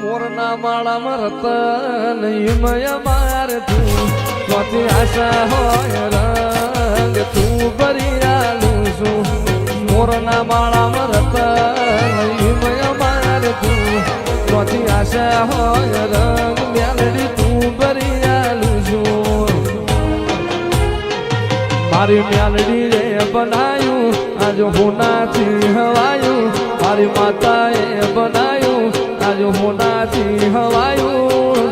મોરના માળામાં રતન હિમય માર તું સ્વાતી આશા હોય રંગ તું ભરી આલું છું મોરના માળામાં રતન હિમય માર તું સ્વાતી આશા હોય રંગ મેલડી તું ભરી આલું છું મારી મેલડી રે બનાયું આજ હોનાથી હવાયું મારી માતાએ બનાયું આજ હોનાથી હવાયું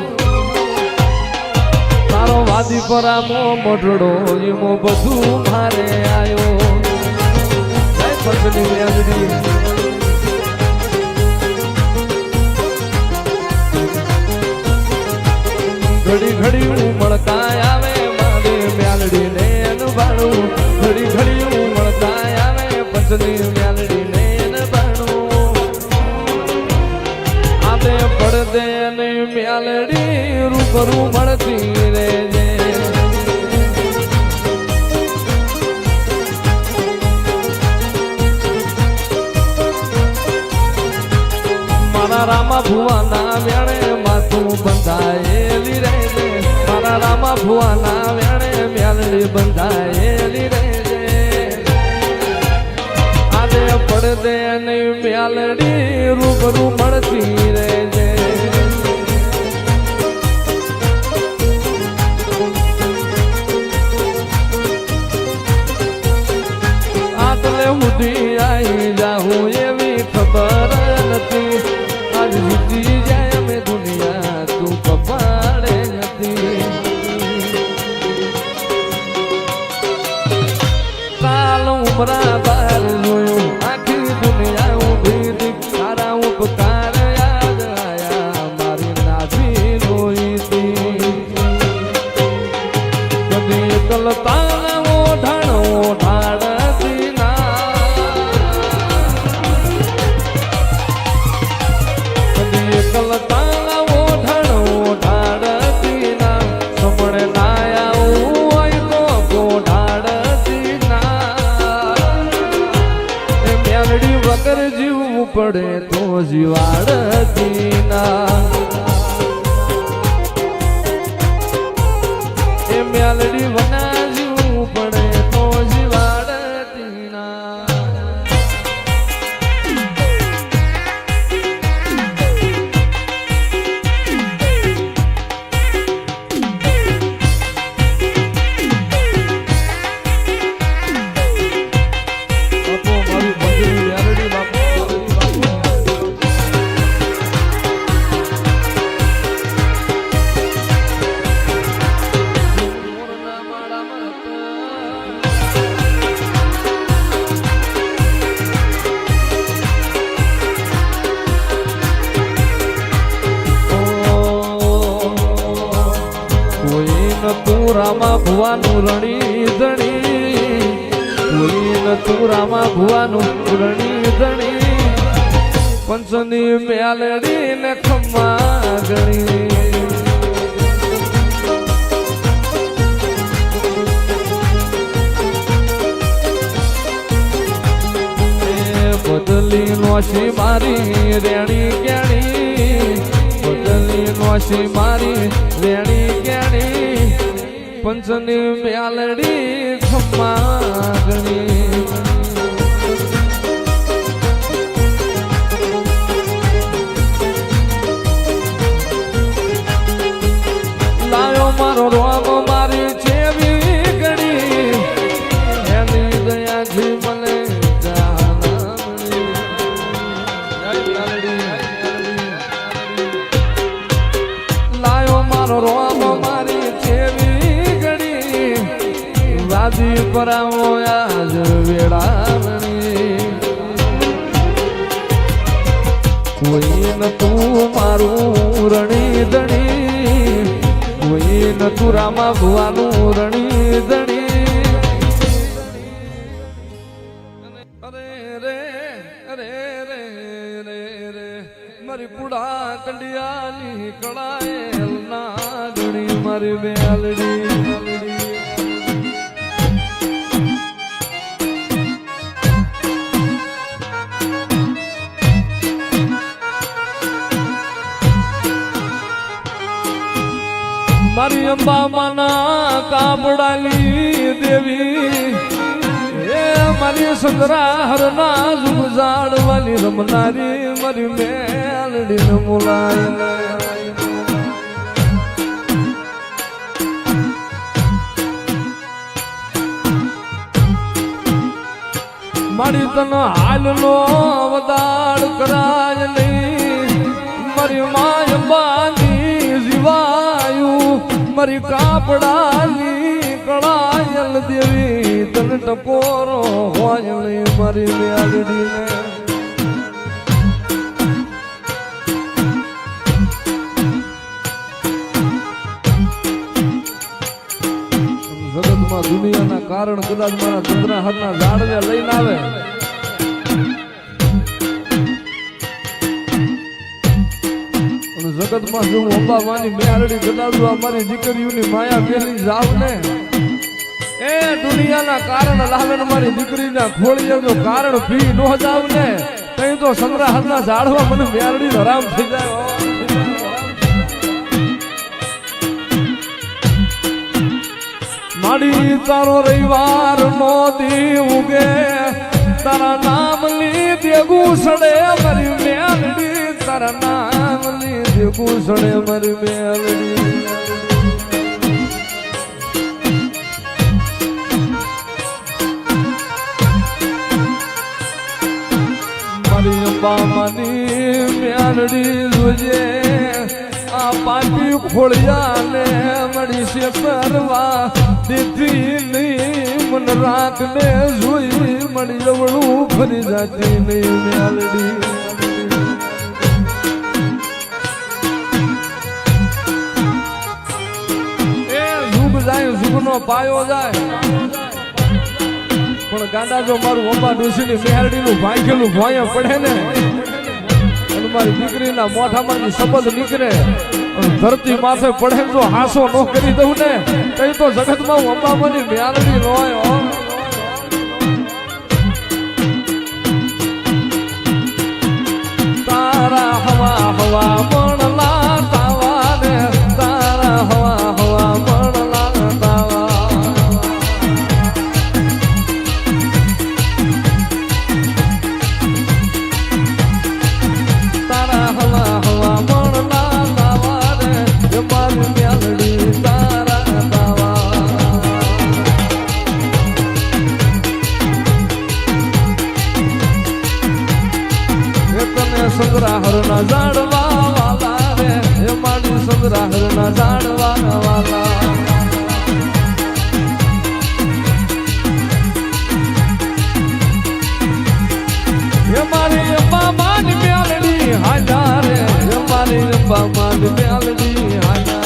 તારો વાદી પરામો મોઢડો એમો બધું મારે આયો જય પંચની મેલડી ઘડી ઘડી ઉમળતા આવે મારી મેલડી ને અનબાણું ઘડી ઘડી ઉમળતા આવે પંચની મેલડી ને અનબાણું આદે પડદે ને મેલડી રૂબરૂ મળતી રેજે મારા રામા ભુવાના વેણે માથું બંધાયેલી રહેજે મારા રામા ભુવાના વેણે મેલડી બંધાયેલી રહેજે આદે પડદે નહીં મેલડી રૂબરૂ મળતી રહેજે આટલે સુધી આવી જાઉં એવી ખબર નથી આજ જીતી જાય અમે દુનિયા તું કપાડે નથી કાલ ઉમરા બાર જોયું આખી દુનિયા ઊભી હતી તારા ઉપકાર યાદ આયા મારી નાભી રોઈતી કદી કલતા ઓઢાણો ઢાળતી કલતાના ઓઢાણો ઢાળતી ના સમણે નાયા હોય તો ગોઢાળતી ના એ મેલડી વગર જીવવું પડે તો જીવાડતી ના એ મેલડી વગર જીવવું પડે તો જીવાડતી ના તું રામા ભુવાનું રણી ધણી કોઈ ન તું રામા ભુવાનું રણી ધણી પંચની મેલડી ને ખમ્મા ગણી બદલી નોશી મારી રેણી કેણી બદલી નોશી મારી રેણી કેણી પંચની મેલડી ખમ્મા ગણી લાયો મારો રોમ મારી છેવી ગણી એની દયાથી મને લાયો મારો રોમ મારી છેવી ગણી વાદી પરાવો આજ વેળાવણી કોઈ ન તું મારું રણી ધણી કોઈ ન તું રામા ભુવાનું રણી ધણી અરે રે અરે રે રે રે મારી પુડા કંડિયાની કળાયેલ ના ગણી મારી મેલડી મારી અંબા માના કાપડાલી દેવી એ મારી સંદરા હરના જુગ જાડવાની રમનારી મારી મેલડી મુલાય મારી તનો હાલનો વદાડ કરાય નહીં મારી માય બાની જીવાયું મારી કાપડાની કળાયલ દેવી તન ટપોરો હોય નહીં મારી મેલડીને જગતમાં દુનિયાના કારણ કદાચ મારા ચંદ્રા હાથના ઝાડને લઈને આવે જગતમાં જો હું અંબા માની મેરડી કદાચ મારી દીકરીઓની માયા પહેરી જાવ ને એ દુનિયાના કારણ લાવે ને મારી દીકરીના ખોળીએ જો કારણ પી ન જાવ ને તઈ તો ચંદ્રા હાથના ઝાડવા મને મેરડી હરામ થઈ જાય માડી તારો રવિવાર નો દી ઉગે તારા નામ લીધે ગુસડે મારી મેલડી તારા નામ લીધે ગુસડે મારી મેલડી મારી અંબા માની મેલડી જોજે આ પાટી ખોળિયા ને મળી છે પરવા દીધી નહીં મન રાત ને જોઈ મળી જવડું ફરી જાતી નહીં મેલડી એ જુગ જાય જુગનો પાયો જાય પણ ગાંડા જો મારું અંબા ડોશીની મેલડીનું ભાંગેલું ભોંય પડે ને મારી દીકરીના મોઢામાંથી શબ્દ નીકળે ધરતી માથે પડે જો હાસો નો કરી દઉં ને તઈ તો જગતમાં હું અંબામાની મેલડી હોય તારા હવા હવા મણલા તાવા ને તારા હવા હવા મણલા તાવા તારા હવા હવા મણલા તાવા રે મારી મેલડી તારા તાવા એ તને સંગ્રાહરના ઝાડવા વાલા રે એ મારી સંગ્રાહરના ઝાડવા વાલા એ મારી અંબા માની મેલડી હાજા રે એ મારી અંબા માની મેલડી હાજા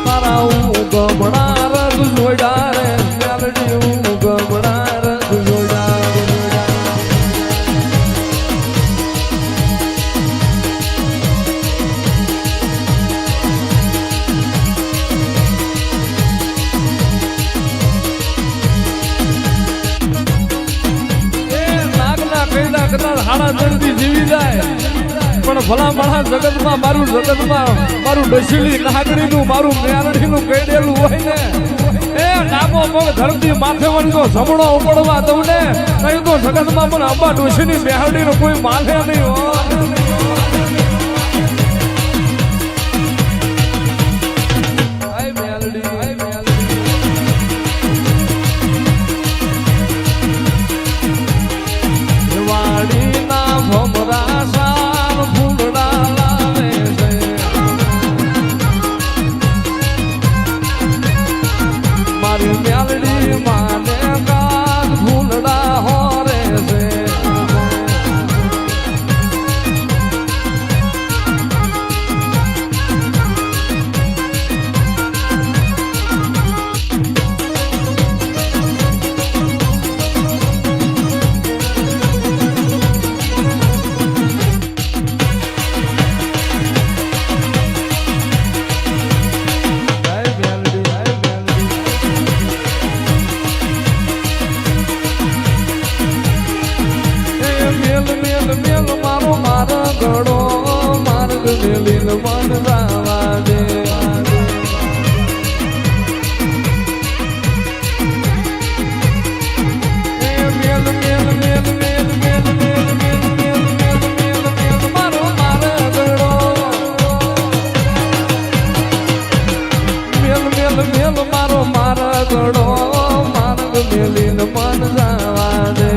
તારા હું ગમણા રગ જોડા રે મેલડી હું ગમણા રગ જોડા હાડા જલ્દી જીવી જાય પણ ભલા મારા જગતમાં મારું ડસીલી નાગરીનું મારું મેરડીનું કઈડેલું હોય ને એ ડાબો પગ ધરતી માથે વળતો જમણો ઉપડવા દઉં ને કઈ તો જગતમાં પણ અંબા ડોશીની મેરડીનું કોઈ માથે નહીં હોય મેલ મારો મારો ઘડો માર્ગ મેલીન મન જાવા દે મેલ મેલ મેલ મેલ મેલ મેલ મેલ મેલ મેલ મેલ મેલ મારો મારો ઘડો મેલ મેલ મેલ મારો મારો ઘડો માર્ગ મેલીન મન જાવા દે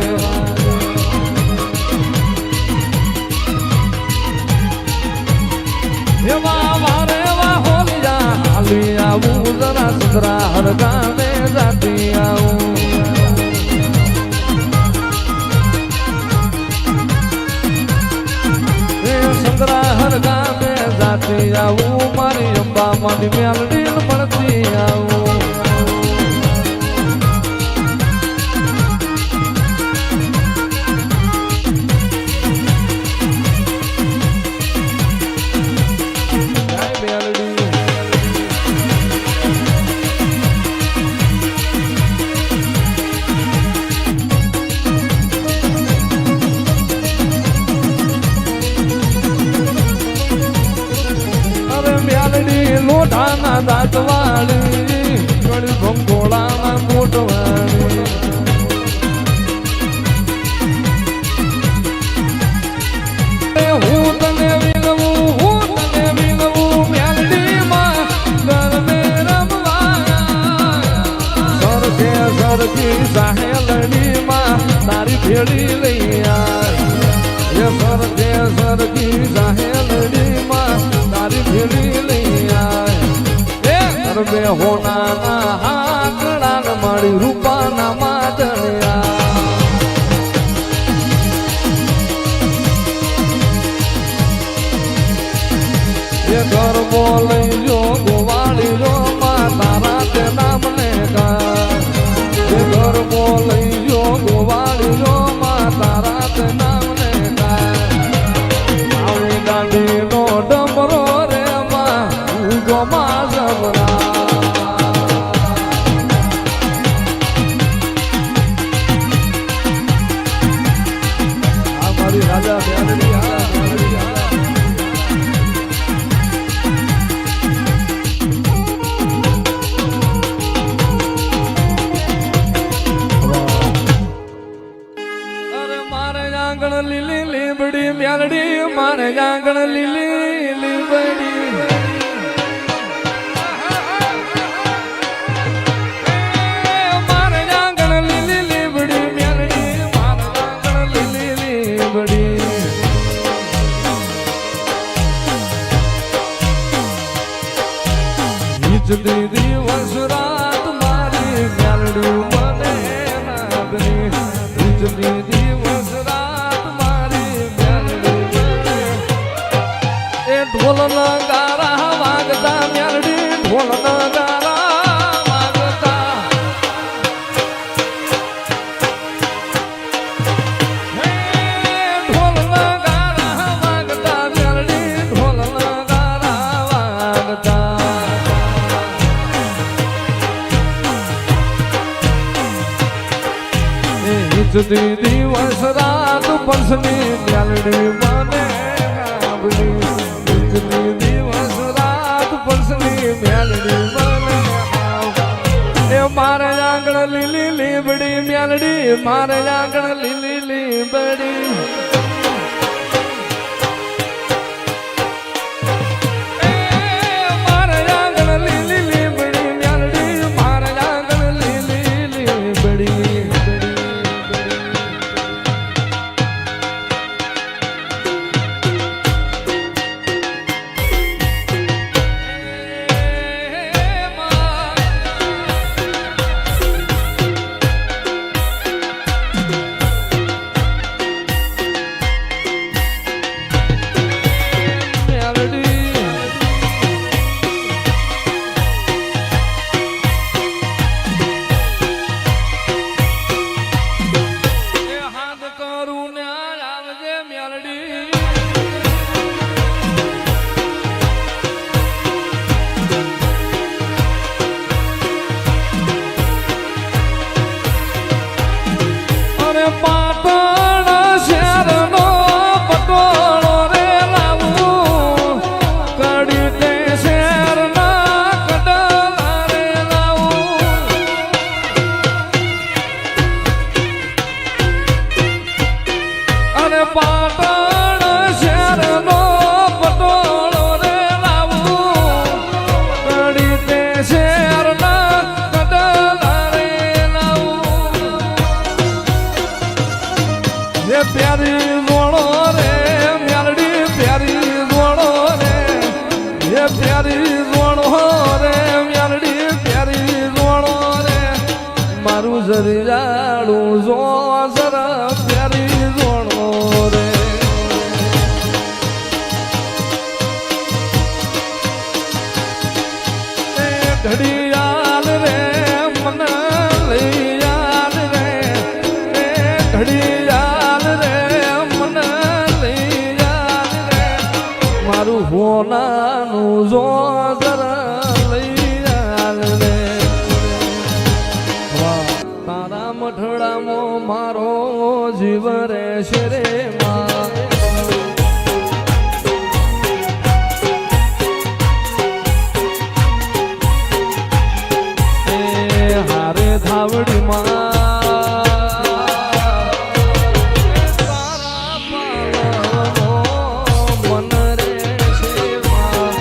વારે વા હોલિયા હાલી આવું જરા સુધરા હર ગામે જાતી આવું સુધરા હર ગામે જાતી આવું મારી અંબા મારી મેલડી મળતી આવું લોઢાના દાંતવાળી ગળી ભંગોળાના મોટવાળી હું તને વિનવું મેલડીમાં ગરમે રમવા સરખે સરખી સાહેલડીમાં તારી ભેળી લઈ આય સરખે સરખી સાહેલડીમાં તારી ભેળી લઈ બે હોનાના હાકડા મારી રૂપાના માદળિયા એ ગરબો લઈ જો ગોવાળી જો તારા તે નામને કા એ ગરબો લઈ જો ગોવાળી જો તારા તે નામને કા આવી દાંડીનો ડમરો રે માં ઉગો માં જબરા રાજા મેલડી અરે મારે આંગણ લીલી લીબડી મેલડી મારે આંગણ લીલી લીબડી મારે આંગણ લીલી લીબડી મેલડી મારે આંગણ લીલી લીબડી દીદી દિવસ રાત મારી મેલડી મને નાગની દીદી દિવસ રાત મારી મેલડી મને એ ઢોલ નગારા વાગતા મેલડી ઢોલ નગારા વાગતા ઢોલ નગારા વાગતા મેલડી ઢોલ નગારા વાગતા ઈજતી દિવસ રાત પંસની મેલડી મને ગાબડી ઈજતી દિવસ રાત પંસની મેલડી મને એ મારે આંગણ લીલી લીબડી મેલડી મારે આંગણ લીલી લીબડી પાટણ શહેરનો મારે પાટણ શહેરનો પટોળો રે લાવું કડી તે શહેરના કડલા રે લાવું એ પ્યારી જોડો રે મ્યાલડી પ્યારી જોડો રે એ પ્યારી જોડો રે મ્યાલડી પ્યારી જોડો રે મારું જરિયાળું જો જરા પ્યારી જોડો રે ઘડિયાળ રે મન લઈ યાદ રે ઘડિયાળ રે મન લઈ યાદ રે મારું હોનાનું જો જરા લઈ યાદ રે તારા મઠડામાં મારો જીવ રહેશે રે માં હારે ધાવડી માં મન રહેશે માં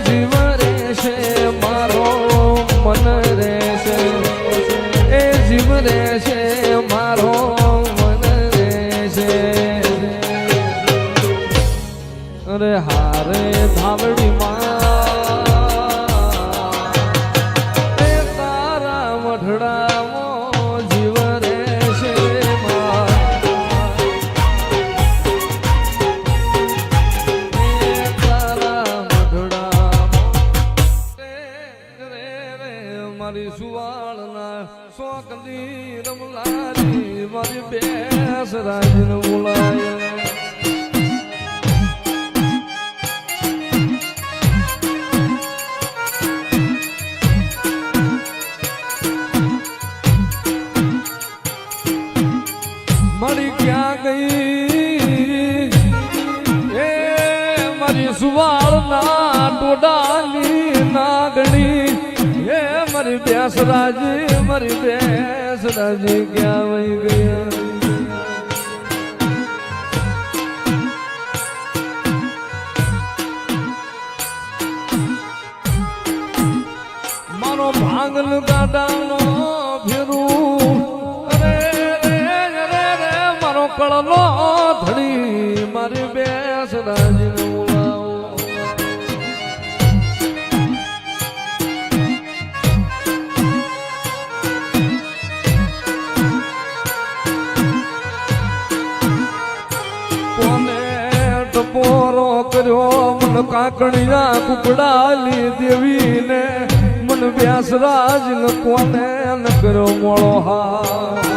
જીવ રહેશે મારો મન રહેશે એ જીવ રહેશે મારો મન રહેશે અરે હારે ધાવડી માં એ તારા મઢડામાં જીવ રહેશે માં એ તારા મઢડામાં રે મારી સુવાળના સોકલી રમલારી મારી બેસ રાજન બોલાય મારી ક્યાં ગઈ એ મારી સુવાળના ટોડાની નાગણી એ મારી બેસરાજી મારી બેસરાજી ક્યાં વહી ગયા મારો ભાંગલ ગાડાનો ફેરું કળનો ધડી મારી બેસ રાજીને બોલાવો કોને ટપોરો કર્યો મન કાકણિયા કુકડાલી દેવીને મન વ્યાસ રાજ કોને ન કર્યો મોળો હા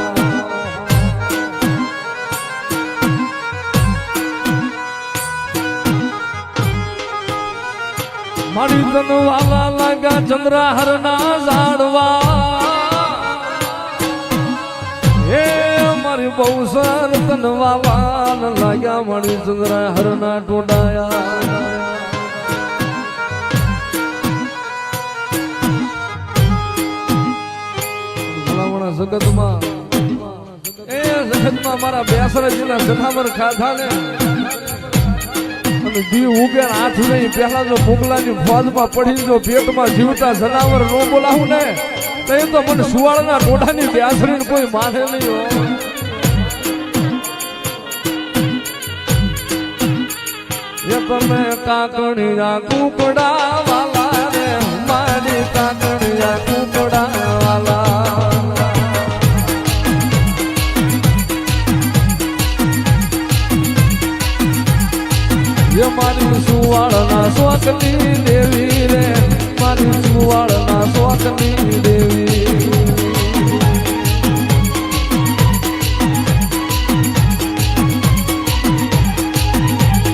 મારી તન વાલા લાગા ચંદ્રાહર ના ઝાડવા હે મારી બહુ સર તન વાલા લાગ્યા મારી ચંદ્રાહર ના ટોડાયા ભલામણા જગતમાં એ જગતમાં મારા બેસરા જિલ્લા જનાવર ખાધા ને દી ઉગે હાથ નહીં પહેલા જો ફૂગલાની ફોજમાં પડી જો પેટમાં જીવતા જનાવર નો બોલાવું ને તો મને સુવાળના ટોઢાની બેસરીને કોઈ માને નહીં એ તમે કાકણિયા કુકડા વાલા રે મારી કાકણિયા કુકડા વાલા ये मारी सुवाड़ना सोकली देवी रे मारी सुवाड़ना सोकली देवी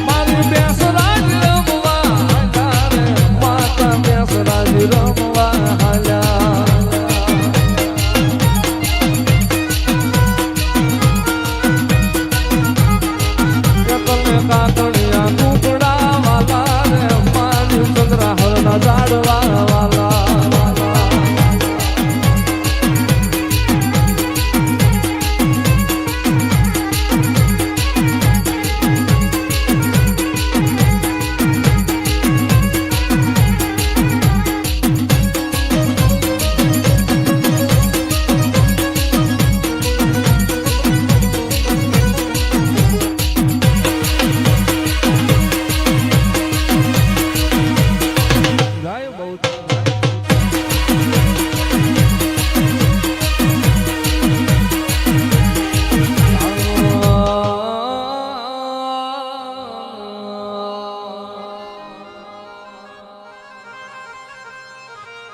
मारी बेसराज रमवा रे माता बेसराज रमवा ઝાડવા વાલા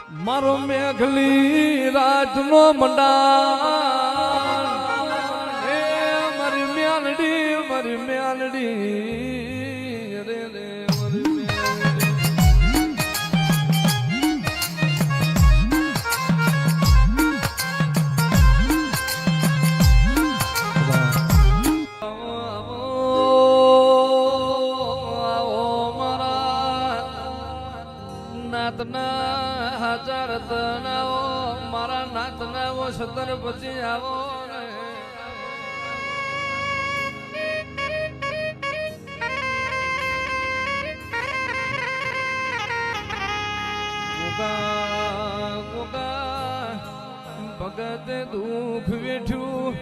મારો મેઘલી રાજનો મંડાણ એ મારી મ્યાલડી રે રે હજાર તનાવો મારા નાતનાવો સતર પછી આવો ભગતે દુઃખ વેઠ્યું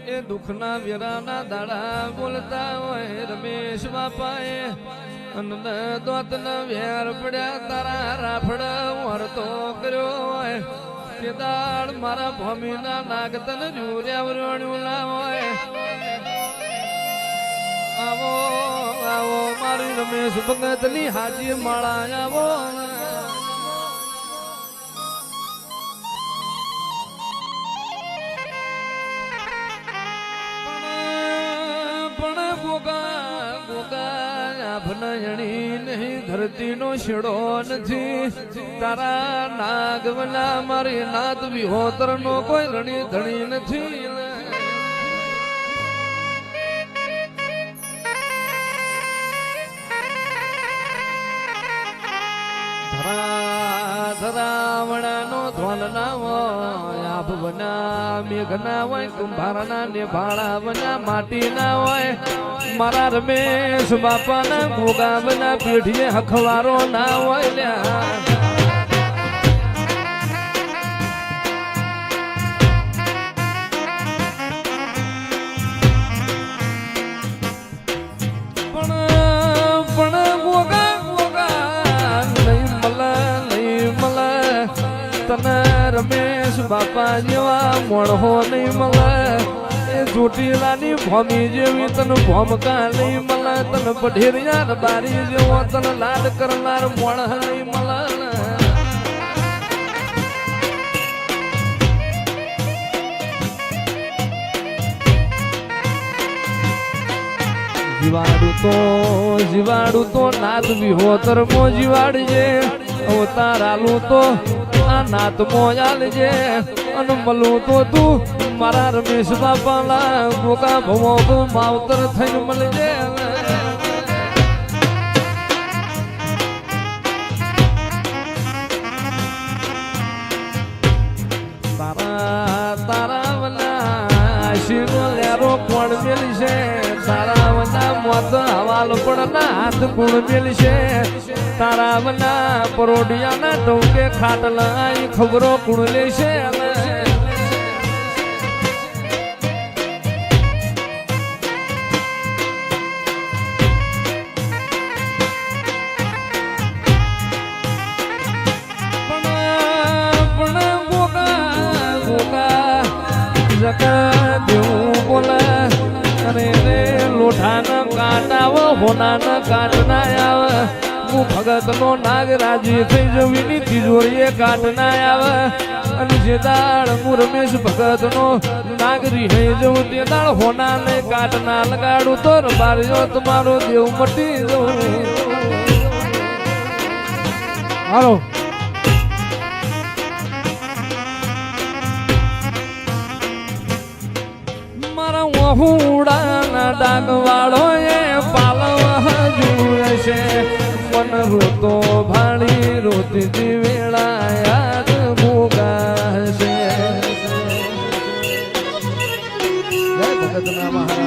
એ દુઃખના વેરાના દાડા બોલતા હોય રમેશ બાપાએ અને દોતન વેર પડ્યા તારા રાફડા વરતો કર્યો હોય તે દાડ મારા ભૂમિના નાગતન જુર્યા વરણ્યું ના હોય આવો આવો મારી રમેશ ભગતની હાજી માળા આવો નહીં ધરતી નો છેડો નથી તારા નાગવલા મારી નાત વિહોતર નો કોઈ રણી ધણી નથી ધરાવણા નો ધ્વન ના હોય આભવના મેઘના હોય કુંભારના ને ભાડા બના માટી ના હોય મારા રમેશ બાપાના ગોગાબના પેઢીએ હખવારો ના હોય લ્યા પણ ગોગા નહીં મળે તને રમેશ બાપા જેવા મોણહો નહીં મળે ચોટીલાની ભોમી જેવી તને ભોમકા નહીં મળે તને પઢેરિયા બારી જેવો તને લાડ કરનાર મોણ નહીં મળે જીવાડું તો નાત વિહોતર મો જીવાડજે અવતારાલું તો આ નાત મો આલજે અને મળું તો તું મારા રમેશ બાપાલા ગોગા ભવો માવતર થઈને મળજે તારા વના શીરો લેરો કોણ મેલી છે તારા વના મોત હવાલ પણ ના હાથ ગુણ મેલી છે તારા વના પરોડિયાના ટોકે ખાટલા ખબરો ગુણ લેશે દેવું બોલે અરે રે લોઠાના કાંટાવ હોનાના કાંટ ના આવે હું ભગત નો નાગ રાજી થઈ જવીની તિજોરીએ કાંટ ના આવે અને જે દાળ હું રમેશ ભગત નો નાગરી હઈ જવું તે દાળ હોના ને કાંટ ના લગાડું તો રબારીઓ તમારો દેવ મટી જવું હાલો હુડાના ડાગવાળો એ પાલવ જુએ છે મન રોતો ભાડી રોતી વેળા યાદ ભોગાશે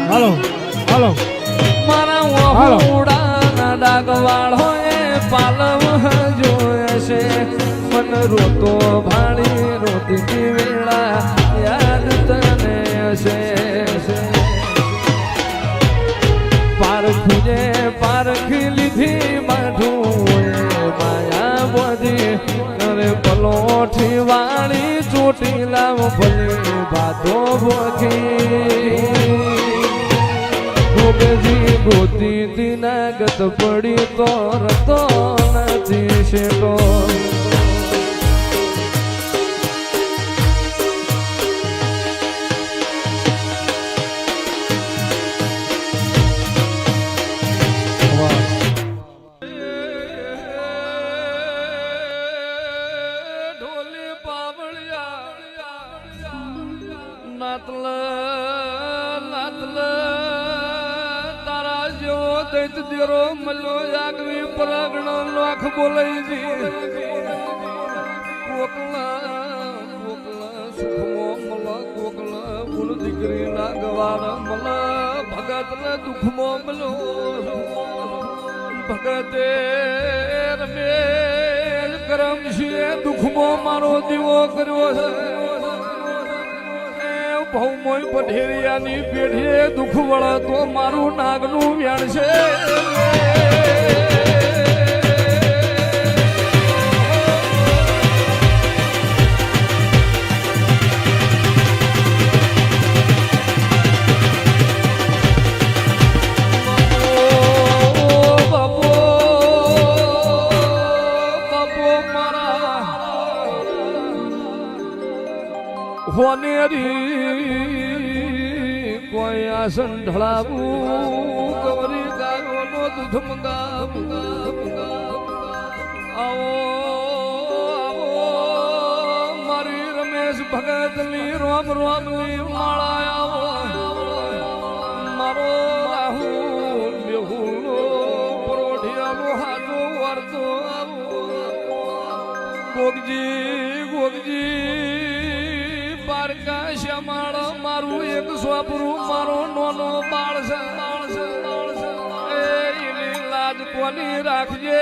હાલો હાલો મારા હુડાના ડાગવાળો એ પાલવ જુએ છે મન રોતો ભાડી રોતી વેળા યાદ તને હશે પારખુને પારખી લીધી માઠું માયા બધી અરે પલોઠી વાળી ચોટીલા ભલે ભાતો ભોખી ગોતી દિનાગત પડી તો રતો નથી શેકો નાતલ નાતલ તારા જેવો દૈત દેરો મળ્યો આગવી પરાગણ લાખ બોલાઈ જી કોકલા કોકલા સુખમો મલા કોકલા ફૂલ દીકરી ના ગવાર મલા ભગત ને દુખમો મળ્યો ભગતે રમે કરમ છે દુખમો મારો દીવો કર્યો છે ભૌમોય પઢેરિયાની પેઢીએ દુઃખ વળે તો મારું નાગનું વ્યાણ છે કોઈ આસન ઢળાવું ગૌરી ગાયો નો દૂધ મંગાવું આવો આવો મારી રમેશ ભગત ની રોમ રોમ ની માળા આવો મારો રાહુલ બેહુલો પરોઢિયાનો હાથો વર્તો આવો ગોગજી શ્યામાળ મારું એક સ્વપરું મારો નોનો બાળ છે એની લાજ કોની રાખજે